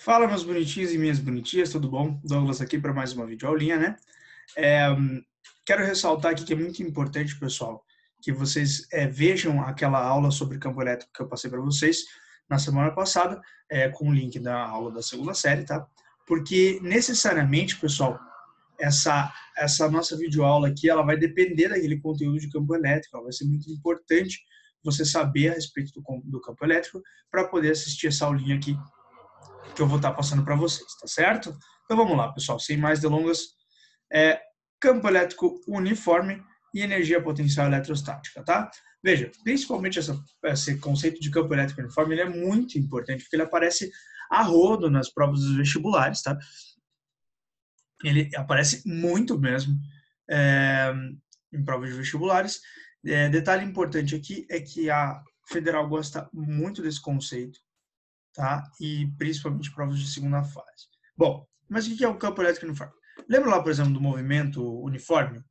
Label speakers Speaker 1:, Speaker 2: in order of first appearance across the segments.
Speaker 1: Fala, meus bonitinhos e minhas bonitinhas, tudo bom? Douglas aqui para mais uma videoaulinha, né? É, Quero ressaltar aqui que é muito importante, pessoal, que vocês vejam aquela aula sobre campo elétrico que eu passei para vocês na semana passada, com o link da aula da segunda série, tá? Porque necessariamente, pessoal, essa nossa videoaula aqui, ela vai depender daquele conteúdo de campo elétrico, ela vai ser muito importante você saber a respeito do campo elétrico para poder assistir essa aulinha aqui que eu vou estar passando para vocês, tá certo? Então vamos lá, pessoal, sem mais delongas, campo elétrico uniforme e energia potencial eletrostática, tá? Veja, principalmente esse conceito de campo elétrico uniforme, ele é muito importante, porque ele aparece a rodo nas provas dos vestibulares, tá? Ele aparece muito mesmo em provas de vestibulares. Detalhe importante aqui é que a Federal gosta muito desse conceito, tá? E principalmente provas de segunda fase. Bom, mas o que é o campo elétrico uniforme? Lembra lá, por exemplo, do movimento uniforme?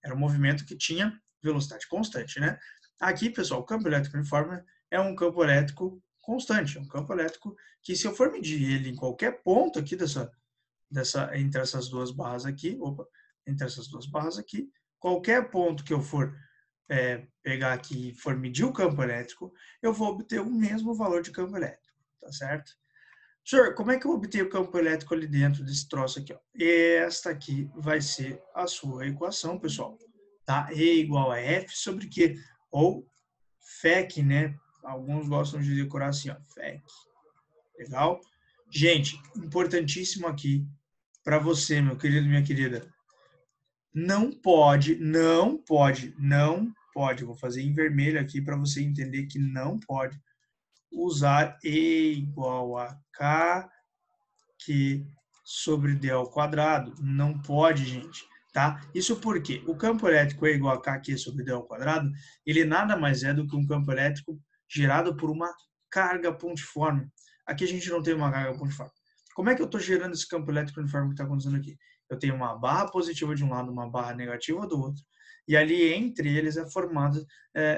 Speaker 1: Era um movimento que tinha velocidade constante, né? Aqui, pessoal, o campo elétrico uniforme é um campo elétrico constante, é um campo elétrico que, se eu for medir ele em qualquer ponto aqui entre essas duas barras aqui, entre essas duas barras aqui, qualquer ponto que eu for pegar aqui e for medir o campo elétrico, eu vou obter o mesmo valor de campo elétrico, tá certo? Senhor, como é que eu obtenho o campo elétrico ali dentro desse troço aqui? Ó? Esta aqui vai ser a sua equação, pessoal. Tá? E igual a F sobre Q, ou FEC, né? Alguns gostam de decorar assim, ó, FEC. Legal? Gente, importantíssimo aqui para você, meu querido e minha querida. Não pode, vou fazer em vermelho aqui para você entender que não pode usar E igual a K Q sobre D ao quadrado. Não pode, gente. Tá? Isso porque o campo elétrico é igual a KQ sobre D ao quadrado, ele nada mais é do que um campo elétrico gerado por uma carga pontiforme. Aqui a gente não tem uma carga pontiforme. Como é que eu estou gerando esse campo elétrico uniforme que está acontecendo aqui? Eu tenho uma barra positiva de um lado, uma barra negativa do outro, e ali entre eles é formado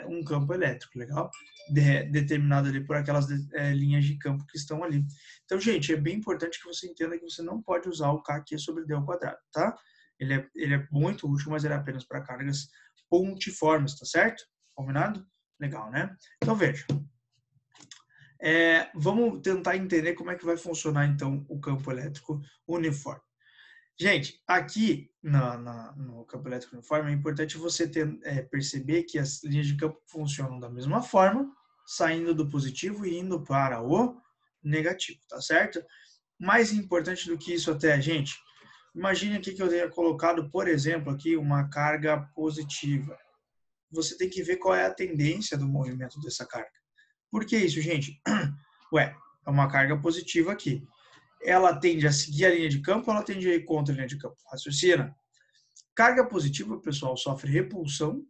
Speaker 1: um campo elétrico, legal? Determinado ali por aquelas linhas de campo que estão ali. Então, gente, é bem importante que você entenda que você não pode usar o K sobre D ao quadrado, tá? Ele é muito útil, mas ele é apenas para cargas pontiformes, tá certo? Combinado? Legal, né? Então, veja. Vamos tentar entender como é que vai funcionar, então, o campo elétrico uniforme. Gente, aqui no campo elétrico uniforme é importante você perceber que as linhas de campo funcionam da mesma forma, saindo do positivo e indo para o negativo, tá certo? Mais importante do que isso até, gente, imagine aqui que eu tenha colocado, por exemplo, aqui uma carga positiva. Você tem que ver qual é a tendência do movimento dessa carga. Por que isso, gente? Ué, é uma carga positiva aqui. Ela tende a seguir a linha de campo ou ela tende a ir contra a linha de campo? Raciocina. Carga positiva, pessoal, sofre repulsão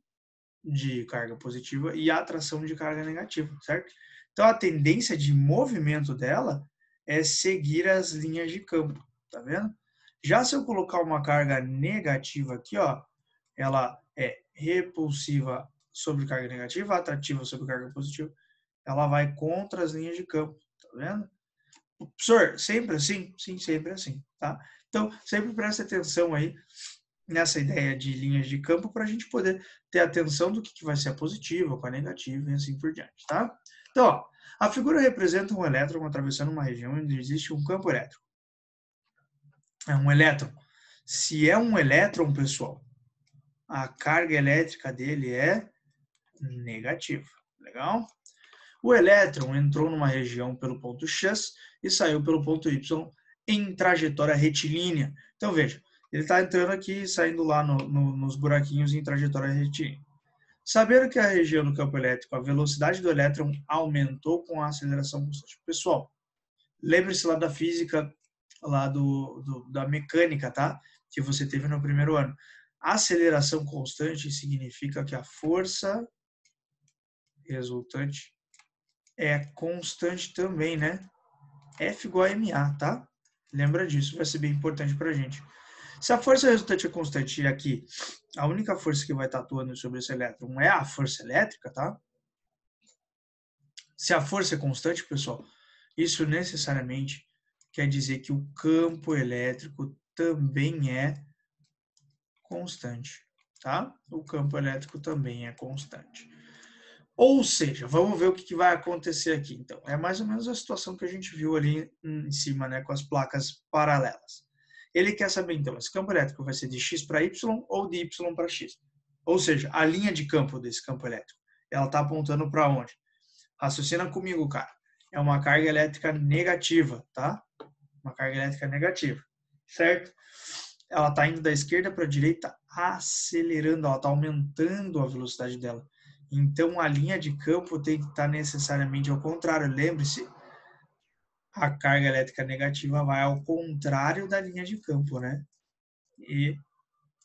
Speaker 1: de carga positiva e atração de carga negativa, certo? Então, a tendência de movimento dela é seguir as linhas de campo, tá vendo? Já se eu colocar uma carga negativa aqui, ó, ela é repulsiva sobre carga negativa, atrativa sobre carga positiva, ela vai contra as linhas de campo, tá vendo? Professor, sempre assim? Sim, sempre assim, tá? Então, sempre preste atenção aí nessa ideia de linhas de campo para a gente poder ter atenção do que vai ser a positiva, com a negativa e assim por diante, tá? Então, ó, a figura representa um elétron atravessando uma região onde existe um campo elétrico. É um elétron. Se é um elétron, pessoal, a carga elétrica dele é negativa. Legal? O elétron entrou numa região pelo ponto X e saiu pelo ponto Y em trajetória retilínea. Então, veja, ele está entrando aqui e saindo lá nos buraquinhos em trajetória retilínea. Sabendo que a região do campo elétrico, a velocidade do elétron aumentou com a aceleração constante. Pessoal, lembre-se lá da física, lá da mecânica, tá? Que você teve no primeiro ano. A aceleração constante significa que a força resultante é constante também, né? F igual a MA, tá? Lembra disso, vai ser bem importante pra gente. Se a força resultante é constante e aqui a única força que vai estar atuando sobre esse elétron é a força elétrica, tá? Se a força é constante, pessoal, isso necessariamente quer dizer que o campo elétrico também é constante, tá? O campo elétrico também é constante. Ou seja, vamos ver o que vai acontecer aqui. Então, é mais ou menos a situação que a gente viu ali em cima, né, com as placas paralelas. Ele quer saber, então, esse campo elétrico vai ser de x para y ou de y para x. Ou seja, a linha de campo desse campo elétrico, ela está apontando para onde? Raciocina comigo, cara. É uma carga elétrica negativa, tá? Uma carga elétrica negativa, certo? Ela está indo da esquerda para a direita, acelerando, ela está aumentando a velocidade dela. Então, a linha de campo tem que estar necessariamente ao contrário. Lembre-se, a carga elétrica negativa vai ao contrário da linha de campo, né? E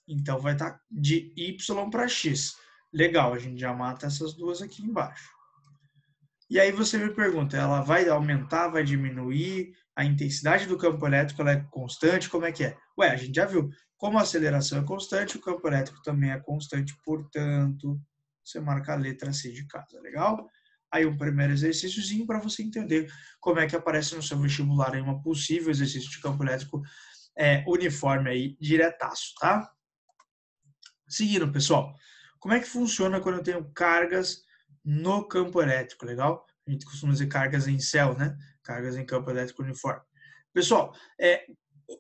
Speaker 1: então vai estar de Y para X. Legal, a gente já mata essas duas aqui embaixo. E aí você me pergunta, ela vai aumentar, vai diminuir? A intensidade do campo elétrico ela é constante? Como é que é? Ué, a gente já viu. Como a aceleração é constante, o campo elétrico também é constante, portanto, você marca a letra C de casa, legal? Aí um primeiro exercíciozinho para você entender como é que aparece no seu vestibular aí uma possível exercício de campo elétrico uniforme aí, diretaço, tá? Seguindo, pessoal, como é que funciona quando eu tenho cargas no campo elétrico, legal? A gente costuma dizer cargas em céu, né? Cargas em campo elétrico uniforme. Pessoal,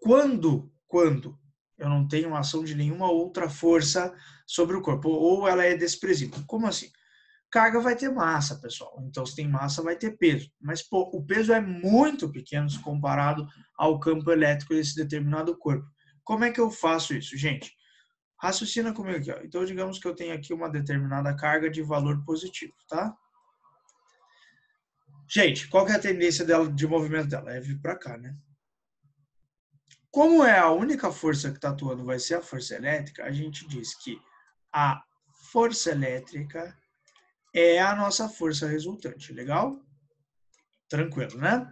Speaker 1: quando eu não tenho ação de nenhuma outra força sobre o corpo, ou ela é desprezível. Como assim? Carga vai ter massa, pessoal. Então, se tem massa, vai ter peso. Mas, pô, o peso é muito pequeno se comparado ao campo elétrico desse determinado corpo. Como é que eu faço isso, gente? Raciocina comigo aqui. Ó. Então, digamos que eu tenho aqui uma determinada carga de valor positivo, tá? Gente, qual que é a tendência dela, de movimento dela? É vir para cá, né? Como é a única força que está atuando vai ser a força elétrica, a gente diz que a força elétrica é a nossa força resultante, legal? Tranquilo, né?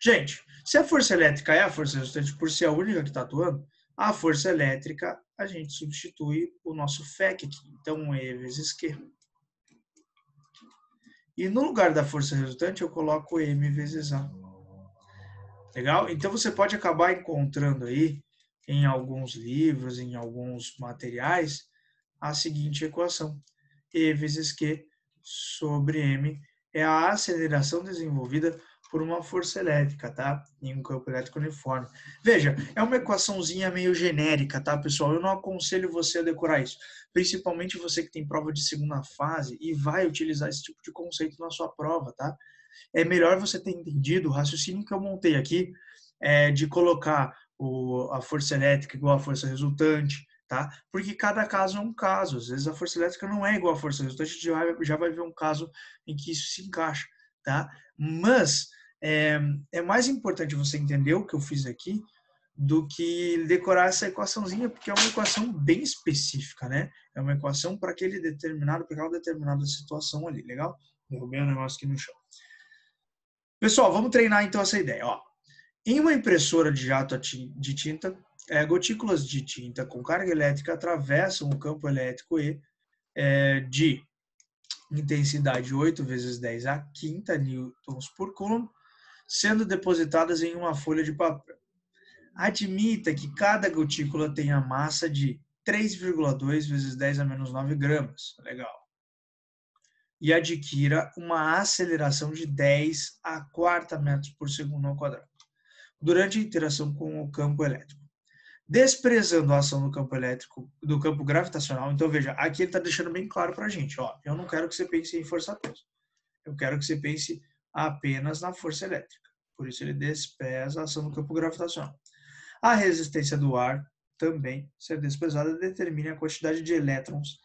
Speaker 1: Gente, se a força elétrica é a força resultante por ser a única que está atuando, a força elétrica, a gente substitui o nosso FEC aqui. Então, E vezes Q. E no lugar da força resultante, eu coloco M vezes A. Legal? Então, você pode acabar encontrando aí, em alguns livros, em alguns materiais, a seguinte equação. E vezes Q sobre M é a aceleração desenvolvida por uma força elétrica, tá? Em um campo elétrico uniforme. Veja, é uma equaçãozinha meio genérica, tá, pessoal? Eu não aconselho você a decorar isso. Principalmente você que tem prova de segunda fase e vai utilizar esse tipo de conceito na sua prova, tá? É melhor você ter entendido o raciocínio que eu montei aqui, de colocar a força elétrica igual à força resultante, tá? Porque cada caso é um caso. Às vezes a força elétrica não é igual à força resultante, a gente já vai ver um caso em que isso se encaixa, tá? Mas é mais importante você entender o que eu fiz aqui do que decorar essa equaçãozinha, porque é uma equação bem específica, né? É uma equação para para aquela determinada situação ali, legal? Derrubei um negócio aqui no chão. Pessoal, vamos treinar então essa ideia, ó. Em uma impressora de jato de tinta, gotículas de tinta com carga elétrica atravessam o campo elétrico E de intensidade 8 vezes 10 a quinta newtons por coulomb, sendo depositadas em uma folha de papel. Admita que cada gotícula tenha massa de 3,2 vezes 10 a menos 9 gramas. Legal. E adquira uma aceleração de 10 a quarta metros por segundo ao quadrado durante a interação com o campo elétrico. Desprezando a ação do campo elétrico, do campo gravitacional. Então, veja, aqui ele está deixando bem claro para a gente. Ó, eu não quero que você pense em força-peso. Eu quero que você pense apenas na força elétrica. Por isso, ele despreza a ação do campo gravitacional. A resistência do ar também ser desprezada determina a quantidade de elétrons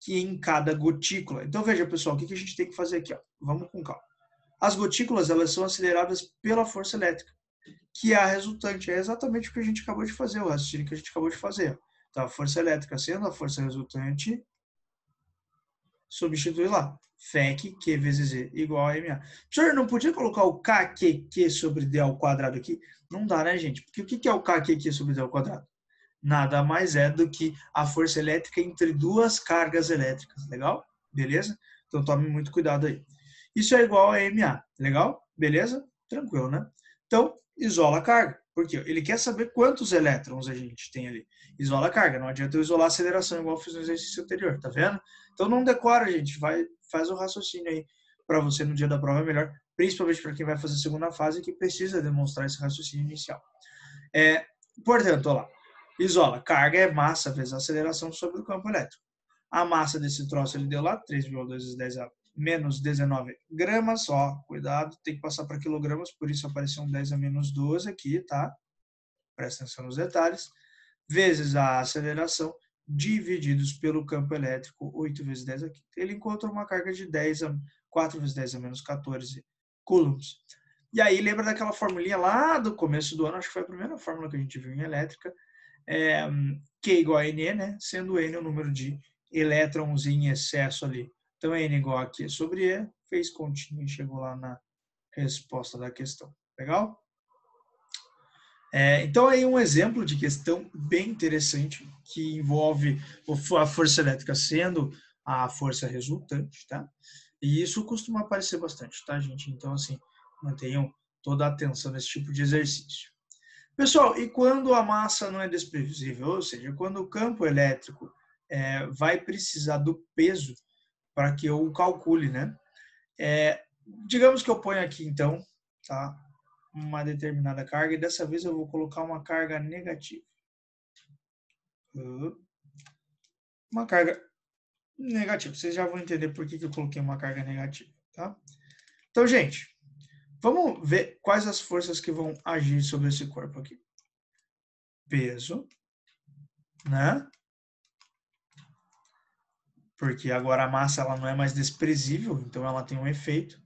Speaker 1: que em cada gotícula. Então, veja, pessoal, o que a gente tem que fazer aqui? Ó? Vamos com calma. As gotículas elas são aceleradas pela força elétrica, que é a resultante. É exatamente o que a gente acabou de fazer, o raciocínio que a gente acabou de fazer. Então, a força elétrica sendo a força resultante, substitui lá. FEC, Q vezes E, igual a MA. Professor, não podia colocar o KQQ sobre D ao quadrado aqui? Não dá, né, gente? Porque o que é o KQQ sobre D ao quadrado? Nada mais é do que a força elétrica entre duas cargas elétricas. Legal? Beleza? Então, tome muito cuidado aí. Isso é igual a MA. Legal? Beleza? Tranquilo, né? Então, isola a carga. Por quê? Ele quer saber quantos elétrons a gente tem ali. Isola a carga. Não adianta eu isolar a aceleração, igual eu fiz no exercício anterior, tá vendo? Então, não decora, gente. Faz o raciocínio aí para você no dia da prova é melhor, principalmente para quem vai fazer a segunda fase que precisa demonstrar esse raciocínio inicial. Portanto, olha lá. Isola. Carga é massa vezes a aceleração sobre o campo elétrico. A massa desse troço ele deu lá 3,2 vezes 10 a menos 19 gramas, ó, cuidado, tem que passar para quilogramas, por isso apareceu um 10 a menos 12 aqui, tá? Presta atenção nos detalhes. Vezes a aceleração, divididos pelo campo elétrico, 8 vezes 10 aqui. Ele encontra uma carga de 4 vezes 10 a menos 14 coulombs. E aí, lembra daquela formulinha lá do começo do ano, acho que foi a primeira fórmula que a gente viu em elétrica, Q igual a NE, né? Sendo N o número de elétrons em excesso ali. Então, N igual a Q sobre E, fez continha e chegou lá na resposta da questão. Legal? Então, aí um exemplo de questão bem interessante que envolve a força elétrica sendo a força resultante, tá? E isso costuma aparecer bastante, tá, gente? Então, assim, mantenham toda a atenção nesse tipo de exercício. Pessoal, e quando a massa não é desprevisível, ou seja, quando o campo elétrico vai precisar do peso para que eu o calcule, né? Digamos que eu ponho aqui, então, tá? Uma determinada carga, e dessa vez eu vou colocar uma carga negativa. Uma carga negativa. Vocês já vão entender por que eu coloquei uma carga negativa, tá? Então, gente, vamos ver quais as forças que vão agir sobre esse corpo aqui. Peso, né? Porque agora a massa ela não é mais desprezível, então ela tem um efeito.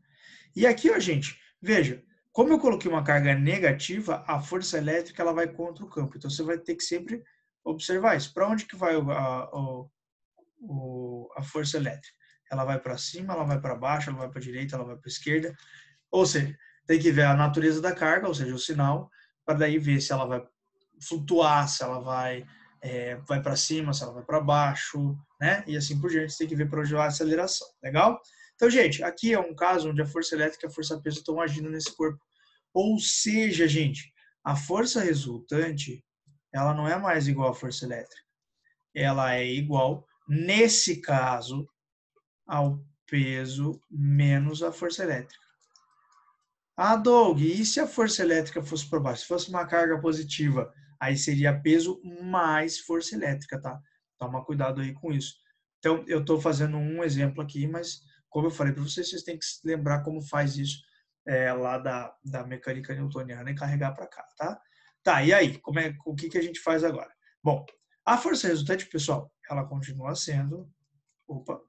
Speaker 1: E aqui, ó, gente, veja, como eu coloquei uma carga negativa, a força elétrica ela vai contra o campo. Então você vai ter que sempre observar isso. Para onde que vai a força elétrica? Ela vai para cima, ela vai para baixo, ela vai para a direita, ela vai para a esquerda. Ou seja, tem que ver a natureza da carga, ou seja, o sinal, para daí ver se ela vai flutuar, se ela vai para cima, se ela vai para baixo, né? E assim por diante, você tem que ver para onde vai a aceleração. Legal? Então, gente, aqui é um caso onde a força elétrica e a força peso estão agindo nesse corpo. Ou seja, gente, a força resultante, ela não é mais igual à força elétrica. Ela é igual, nesse caso, ao peso menos a força elétrica. Ah, Doug, e se a força elétrica fosse para baixo? Se fosse uma carga positiva, aí seria peso mais força elétrica, tá? Toma cuidado aí com isso. Então, eu estou fazendo um exemplo aqui, mas como eu falei para vocês, vocês têm que lembrar como faz isso lá da mecânica newtoniana e carregar para cá, tá? Tá, e aí? O que a gente faz agora? Bom, a força resultante, pessoal, ela continua sendo... Opa,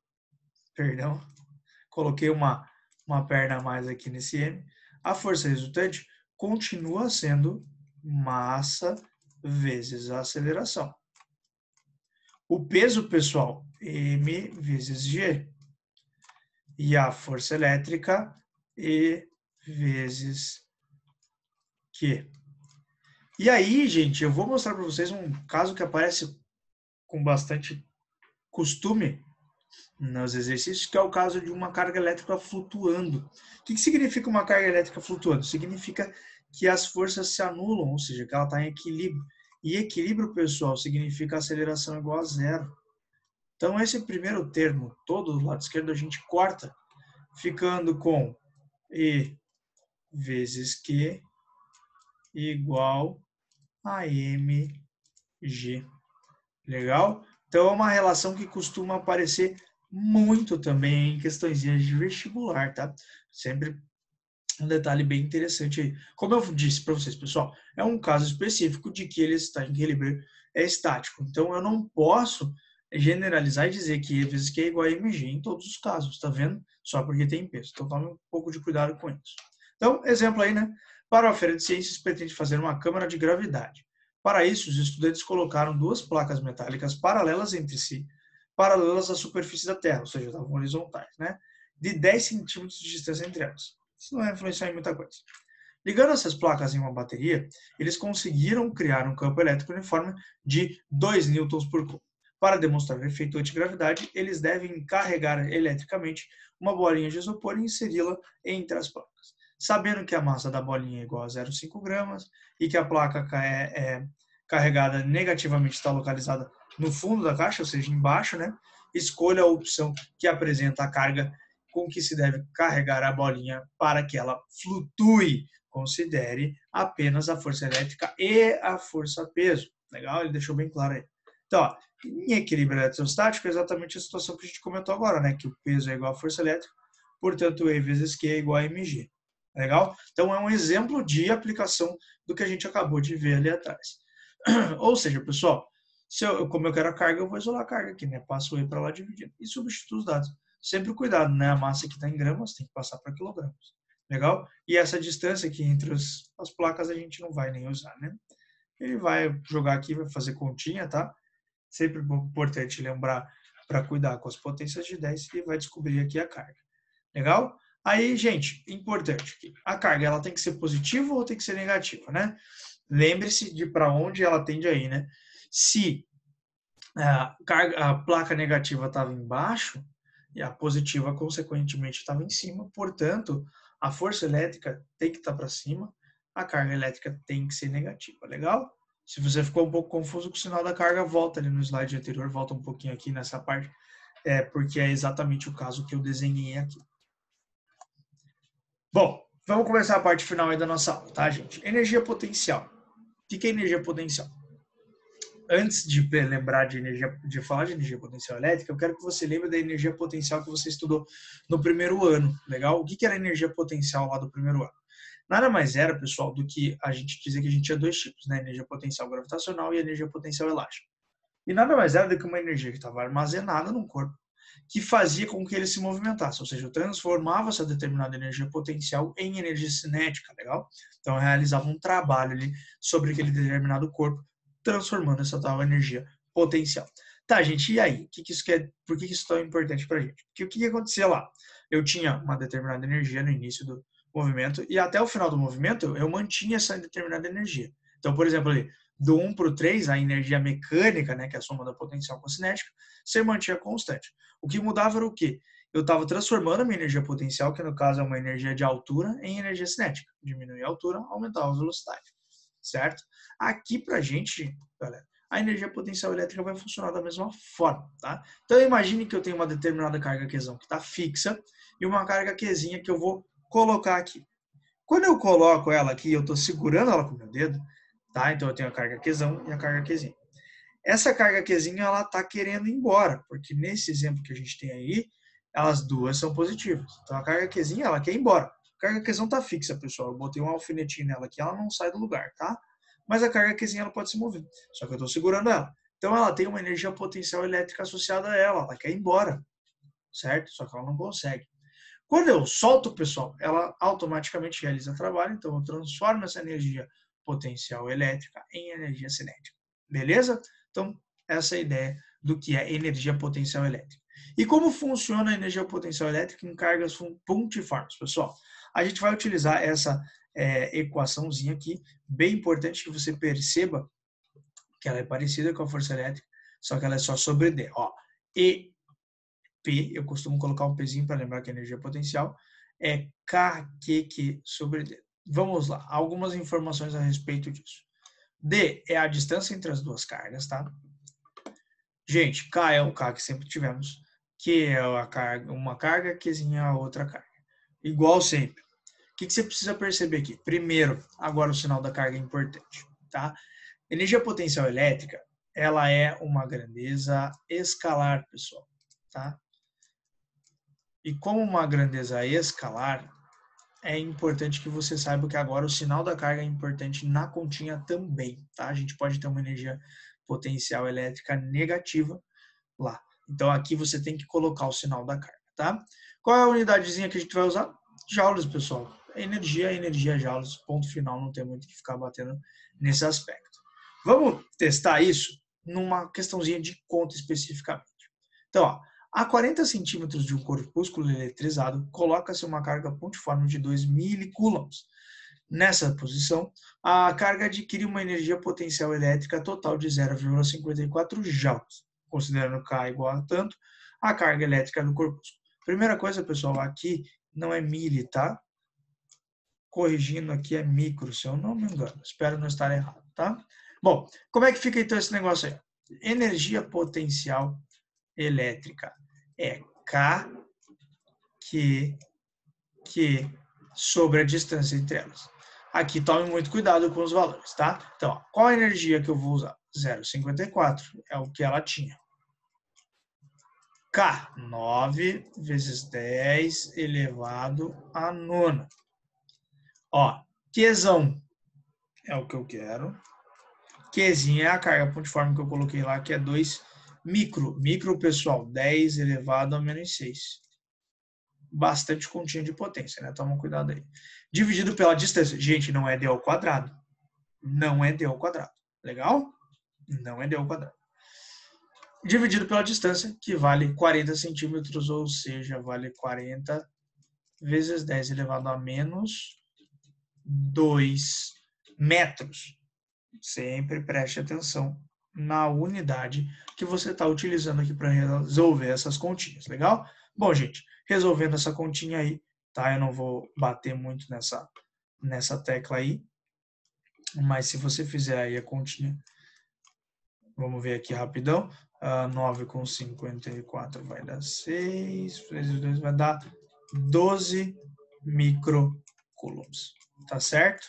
Speaker 1: perdão. Coloquei uma perna a mais aqui nesse M. A força resultante continua sendo massa vezes a aceleração. O peso, pessoal, M vezes G. E a força elétrica, E vezes Q. E aí, gente, eu vou mostrar para vocês um caso que aparece com bastante costume nos exercícios, que é o caso de uma carga elétrica flutuando. O que significa uma carga elétrica flutuando? Significa que as forças se anulam, ou seja, que ela está em equilíbrio. E equilíbrio, pessoal, significa aceleração igual a zero. Então, esse primeiro termo, todo do lado esquerdo, a gente corta, ficando com E vezes Q igual a mg. Legal? Então, é uma relação que costuma aparecer muito também em questões de vestibular, tá? Sempre um detalhe bem interessante aí. Como eu disse para vocês, pessoal, é um caso específico de que ele está em equilíbrio estático. Então, eu não posso generalizar e dizer que E vezes Q é igual a mg em todos os casos, tá vendo? Só porque tem peso. Então, tome um pouco de cuidado com isso. Então, exemplo aí, né? Para a Feira de Ciências, pretende fazer uma câmara de gravidade. Para isso, os estudantes colocaram duas placas metálicas paralelas entre si, paralelas à superfície da Terra, ou seja, estavam horizontais, né? De 10 centímetros de distância entre elas. Isso não vai influenciar em muita coisa. Ligando essas placas em uma bateria, eles conseguiram criar um campo elétrico uniforme de 2 newtons por coulomb. Para demonstrar o efeito antigravidade, eles devem carregar eletricamente uma bolinha de isopor e inseri-la entre as placas. sabendo que a massa da bolinha é igual a 0,5 gramas e que a placa carregada negativamente está localizada no fundo da caixa, ou seja, embaixo, né? Escolha a opção que apresenta a carga com que se deve carregar a bolinha para que ela flutue. Considere apenas a força elétrica e a força-peso. Legal? Ele deixou bem claro aí. Então, ó, em equilíbrio eletrostático é exatamente a situação que a gente comentou agora, né? Que o peso é igual à força elétrica, portanto, E vezes Q é igual a mg. Legal? Então, é um exemplo de aplicação do que a gente acabou de ver ali atrás. Ou seja, pessoal, como eu quero a carga, eu vou isolar a carga aqui, né? Passo o E para lá dividindo e substituo os dados. Sempre cuidado, né? A massa que está em gramas tem que passar para quilogramas. Legal? E essa distância aqui entre as placas a gente não vai nem usar, né? Ele vai jogar aqui, vai fazer continha, tá? Sempre importante lembrar para cuidar com as potências de 10 e vai descobrir aqui a carga. Legal? Aí, gente, importante aqui. A carga ela tem que ser positiva ou tem que ser negativa, né? Lembre-se de para onde ela tende aí, né? Se a placa negativa estava embaixo e a positiva, consequentemente, estava em cima, portanto, a força elétrica tem que estar para cima, a carga elétrica tem que ser negativa, legal? Se você ficou um pouco confuso com o sinal da carga, volta ali no slide anterior, volta um pouquinho aqui nessa parte, porque é exatamente o caso que eu desenhei aqui. Bom, vamos começar a parte final aí da nossa aula, tá, gente? Energia potencial. O que é energia potencial? Antes de lembrar de falar de energia potencial elétrica, eu quero que você lembre da energia potencial que você estudou no primeiro ano, legal? O que era energia potencial lá do primeiro ano? Nada mais era, pessoal, do que a gente dizer que a gente tinha dois tipos, né? Energia potencial gravitacional e energia potencial elástica. E nada mais era do que uma energia que estava armazenada num corpo que fazia com que ele se movimentasse, ou seja, transformava essa determinada energia potencial em energia cinética, legal? Então, realizava um trabalho ali sobre aquele determinado corpo, transformando essa tal energia potencial. Tá, gente, e aí? Por que isso é tão importante para a gente? Porque o que acontecia lá? Eu tinha uma determinada energia no início do movimento e até o final do movimento eu mantinha essa determinada energia. Então, por exemplo, ali, do 1 para o 3, a energia mecânica, né, que é a soma da potencial com a cinética, se mantinha constante. O que mudava era o quê? Eu estava transformando a minha energia potencial, que no caso é uma energia de altura, em energia cinética. Diminuir a altura, aumentar a velocidade. Certo? Aqui pra gente, galera, a energia potencial elétrica vai funcionar da mesma forma, tá? Então imagine que eu tenho uma determinada carga Qzão que está fixa e uma carga Qzinha que eu vou colocar aqui. Quando eu coloco ela aqui, eu estou segurando ela com o meu dedo, tá? Então eu tenho a carga Qzão e a carga Qzinha. Essa carga Qzinha, ela está querendo ir embora, porque nesse exemplo que a gente tem aí, elas duas são positivas. Então a carga Qzinha, ela quer ir embora. A carga Qzão está fixa, pessoal. Eu botei um alfinetinho nela aqui, ela não sai do lugar, tá? Mas a carga Qzinha, ela pode se mover. Só que eu estou segurando ela. Então ela tem uma energia potencial elétrica associada a ela quer ir embora, certo? Só que ela não consegue. Quando eu solto, pessoal, ela automaticamente realiza trabalho, então eu transformo essa energia potencial elétrica em energia cinética. Beleza? Então, essa é a ideia do que é energia potencial elétrica. E como funciona a energia potencial elétrica em cargas pontiformes, pessoal? A gente vai utilizar essa equaçãozinha aqui, bem importante que você perceba que ela é parecida com a força elétrica, só que ela é só sobre D. Ó, E P, eu costumo colocar um Pzinho para lembrar que a energia potencial é KQQ sobre D. Vamos lá, algumas informações a respeito disso. D é a distância entre as duas cargas, tá? Gente, K é o K que sempre tivemos, Q é uma carga, Qzinha é a outra carga. Igual sempre. O que você precisa perceber aqui? Primeiro, agora o sinal da carga é importante, tá? Energia potencial elétrica, ela é uma grandeza escalar, pessoal, tá? E como uma grandeza escalar, é importante que você saiba que agora o sinal da carga é importante na continha também, tá? A gente pode ter uma energia potencial elétrica negativa lá. Então aqui você tem que colocar o sinal da carga, tá? Qual é a unidadezinha que a gente vai usar? Joules, pessoal. Energia, joules, ponto final, não tem muito que ficar batendo nesse aspecto. Vamos testar isso numa questãozinha de conta especificamente. Então, ó, a 40 centímetros de um corpúsculo eletrizado, coloca-se uma carga pontiforme de 2 milicoulombs. Nessa posição, a carga adquire uma energia potencial elétrica total de 0,54 joules, considerando K igual a tanto, a carga elétrica do corpúsculo. Primeira coisa, pessoal, aqui não é mili, tá? corrigindo aqui, é micro, se eu não me engano. Espero não estar errado, tá? Bom, como é que fica então esse negócio aí? Energia potencial elétrica é K Q sobre a distância entre elas. Aqui tome muito cuidado com os valores, tá? Então, ó, qual a energia que eu vou usar? 0,54 é o que ela tinha. K, 9 vezes 10 elevado a nona. Ó, Qzão é o que eu quero. Qzinho é a carga pontiforme que eu coloquei lá, que é 2 micro. Micro, pessoal, 10 elevado a menos 6. Bastante continha de potência, né? Toma cuidado aí. Dividido pela distância. Gente, não é d ao quadrado. Não é d ao quadrado. Legal? Não é d ao quadrado. Dividido pela distância, que vale 40 centímetros, ou seja, vale 40 vezes 10 elevado a menos 2 metros. Sempre preste atenção na unidade que você está utilizando aqui para resolver essas continhas, legal? Bom, gente, resolvendo essa continha aí, tá? Eu não vou bater muito nessa tecla aí, mas se você fizer aí a continha, vamos ver aqui rapidão, 9 com 54 vai dar 6, vezes 2 vai dar 12 microcoulombs, tá certo?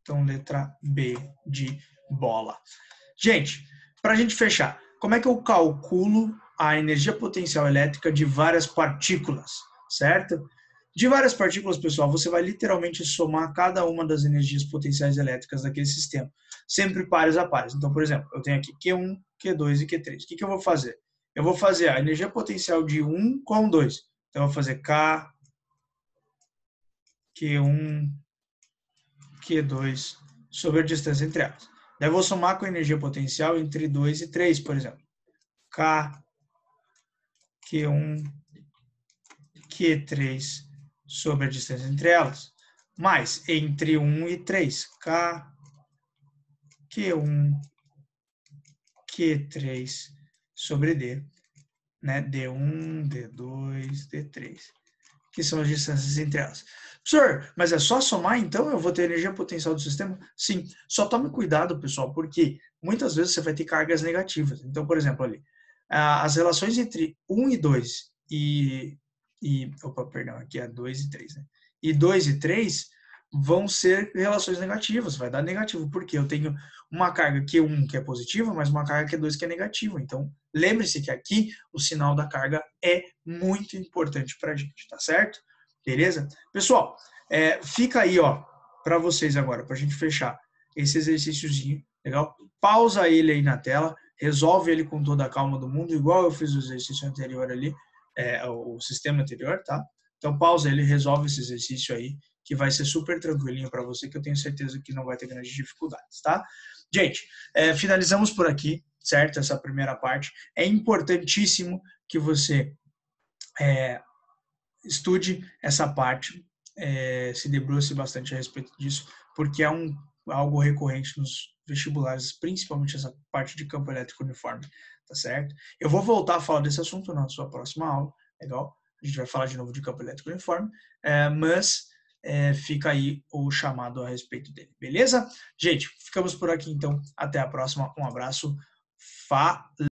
Speaker 1: Então, letra B de bola. Gente, para a gente fechar, como é que eu calculo a energia potencial elétrica de várias partículas, certo? De várias partículas, pessoal, você vai literalmente somar cada uma das energias potenciais elétricas daquele sistema, sempre pares a pares. Então, por exemplo, eu tenho aqui Q1, Q2 e Q3. O que eu vou fazer? Eu vou fazer a energia potencial de 1 com 2. Então, eu vou fazer K, Q1, Q2 sobre a distância entre elas. Daí eu vou somar com a energia potencial entre 2 e 3, por exemplo. K, Q1, Q3 sobre a distância entre elas. Mais entre 1 e 3. K, Q1, Q3 sobre D. Né? D1, D2, D3. Que são as distâncias entre elas. Professor, mas é só somar, então eu vou ter energia potencial do sistema? Sim, só tome cuidado, pessoal, porque muitas vezes você vai ter cargas negativas. Então, por exemplo, ali, as relações entre 1 e 2 opa, perdão, aqui é 2 e 3, né? E 2 e 3 vão ser relações negativas, vai dar negativo, porque eu tenho uma carga Q1 que é positiva, mas uma carga Q2 que é negativa. Então, lembre-se que aqui o sinal da carga é muito importante para a gente, tá certo? Beleza? Pessoal, fica aí, ó, para vocês agora, para a gente fechar esse exercíciozinho, legal? Pausa ele aí na tela, resolve ele com toda a calma do mundo, igual eu fiz o exercício anterior ali, o sistema anterior, tá? Então, pausa ele, resolve esse exercício aí, que vai ser super tranquilinho para você, que eu tenho certeza que não vai ter grandes dificuldades, tá? Gente, finalizamos por aqui, certo? Essa primeira parte. É importantíssimo que você estude essa parte, se debruce bastante a respeito disso, porque é algo recorrente nos vestibulares, principalmente essa parte de campo elétrico uniforme, tá certo? Eu vou voltar a falar desse assunto na sua próxima aula, legal? A gente vai falar de novo de campo elétrico uniforme, mas fica aí o chamado a respeito dele, beleza? Gente, ficamos por aqui então, até a próxima, um abraço, falou!